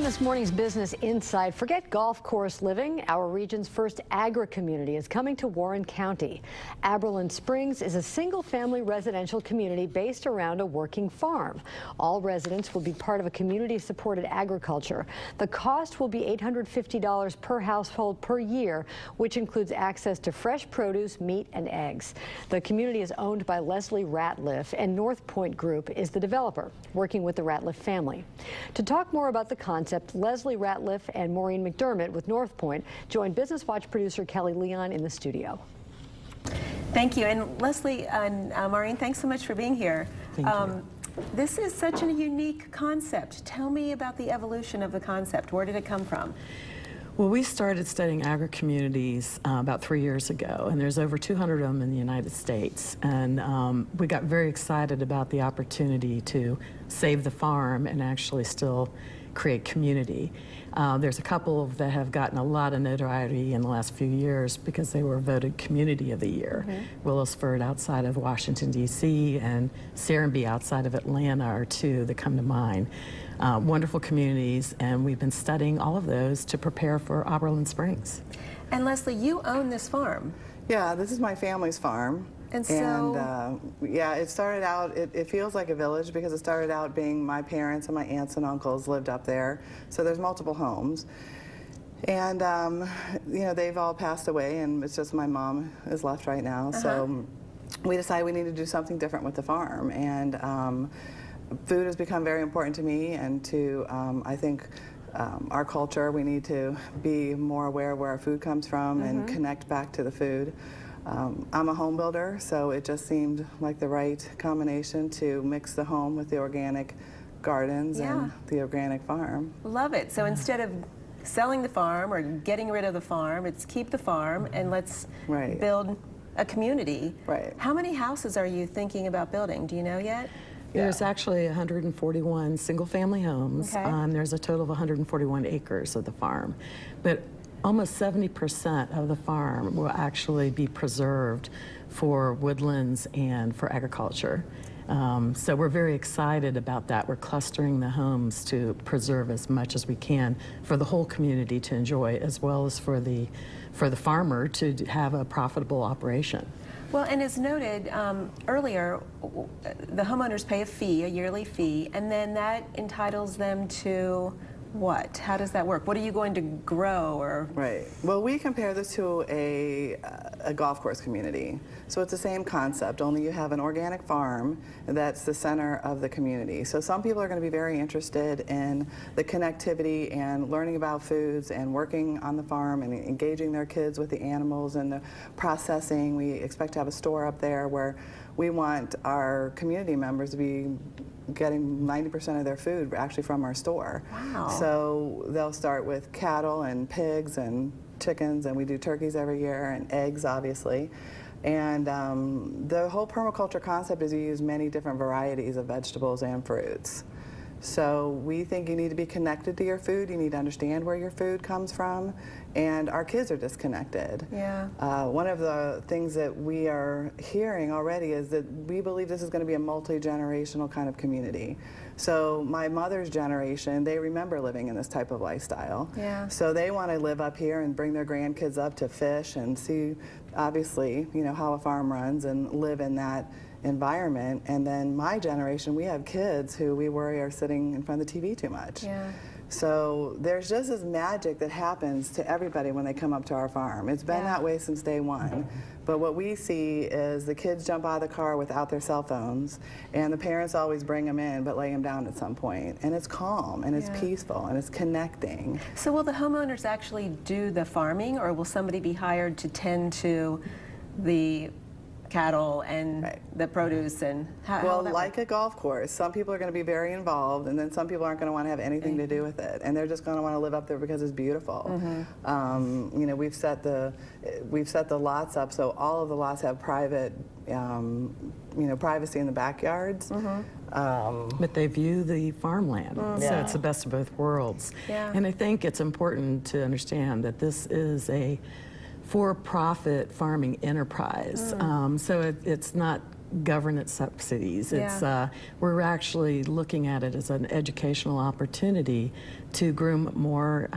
this morning's Business Insight, forget golf course living. Our region's first agri-community is coming to Warren County. Aberlin Springs is a single-family residential community based around a working farm. All residents will be part of a community-supported agriculture. The cost will be $850 per household per year, which includes access to fresh produce, meat, and eggs. The community is owned by Leslie Ratliff, and North Point Group is the developer, working with the Ratliff family. To talk more about the concept, Leslie Ratliff and Maureen McDermott with North Point joined Business Watch producer Kelly Leon in the studio. Thank you. And Leslie and Maureen, thanks so much for being here. Thank you. This is such a unique concept. Tell me about the evolution of the concept. Where did it come from? Well, we started studying agri-communities about 3 years ago, and there's over 200 of them in the United States. And we got very excited about the opportunity to save the farm and actually still create community. There's a couple that have gotten a lot of notoriety in the last few years because they were voted Community of the Year. Willisford outside of Washington, D.C., and Serenbe outside of Atlanta are two that come to mind. Wonderful communities, and we've been studying all of those to prepare for Aberlin Springs. And Leslie, you own this farm. Yeah, this is my family's farm. And so, yeah, it started out, it feels like a village because it started out being my parents and my aunts and uncles lived up there. So there's multiple homes. And, you know, they've all passed away, and it's just my mom is left right now. So we decided we need to do something different with the farm. And food has become very important to me and to, I think, our culture. We need to be more aware of where our food comes from and connect back to the food. I'm a home builder, so it just seemed like the right combination to mix the home with the organic gardens and the organic farm. Love it. So instead of selling the farm or getting rid of the farm, it's keep the farm and let's build a community. Right. How many houses are you thinking about building? Do you know yet? There's actually 141 single-family homes. There's a total of 141 acres of the farm. But almost 70% of the farm will actually be preserved for woodlands and for agriculture. So we're very excited about that. We're clustering the homes to preserve as much as we can for the whole community to enjoy, as well as for the farmer to have a profitable operation. Well, and as noted earlier, the homeowners pay a fee, a yearly fee, and then that entitles them to what? How does that work? What are you going to grow? Or Right. Well, we compare this to a golf course community. So it's the same concept, only you have an organic farm that's the center of the community. So some people are going to be very interested in the connectivity and learning about foods and working on the farm and engaging their kids with the animals and the processing. We expect to have a store up there where we want our community members to be getting 90% of their food actually from our store. Wow. So they'll start with cattle and pigs and chickens, and we do turkeys every year, and eggs, obviously. And the whole permaculture concept is you use many different varieties of vegetables and fruits. So we think you need to be connected to your food, you need to understand where your food comes from, and our kids are disconnected. Yeah. One of the things that we are hearing already is that we believe this is going to be a multi-generational kind of community. So my mother's generation, they remember living in this type of lifestyle. Yeah. So they want to live up here and bring their grandkids up to fish and see, obviously, you know, how a farm runs and live in that environment. And then my generation, we have kids who we worry are sitting in front of the TV too much. Yeah. So there's just this magic that happens to everybody when they come up to our farm. It's been that way since day one. But what we see is the kids jump out of the car without their cell phones, and the parents always bring them in but lay them down at some point. And it's calm, and it's peaceful, and it's connecting. So will the homeowners actually do the farming, or will somebody be hired to tend to the cattle and the produce? And well, like a golf course, some people are going to be very involved, and then some people aren't going to want to have anything to do with it, and they're just going to want to live up there because it's beautiful. You know, we've set the lots up so all of the lots have private, you know, privacy in the backyards. But they view the farmland, so it's the best of both worlds. And I think it's important to understand that this is a for-profit farming enterprise. So it's not government subsidies. It's Yeah. we're actually looking at it as an educational opportunity to groom more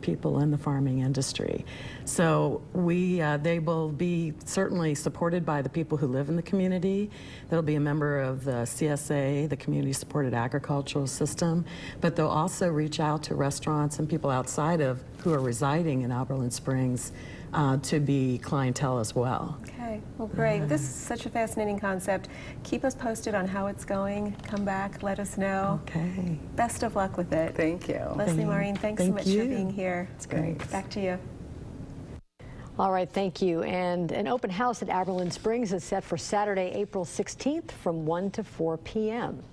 people in the farming industry. So they will be certainly supported by the people who live in the community. They'll be a member of the CSA, the Community Supported Agricultural System, but they'll also reach out to restaurants and people outside of who are residing in Oberlin Springs to be clientele as well. Okay, well, great. This is such a fascinating concept. Keep us posted on how it's going. Come back, let us know. Okay. Best of luck with it. Thank you. Leslie, Maureen, thanks so Thank much you. for being here. It's great. Thanks. Back to you. All right, thank you. And an open house at Oberlin Springs is set for Saturday, April 16th from 1 to 4 p.m.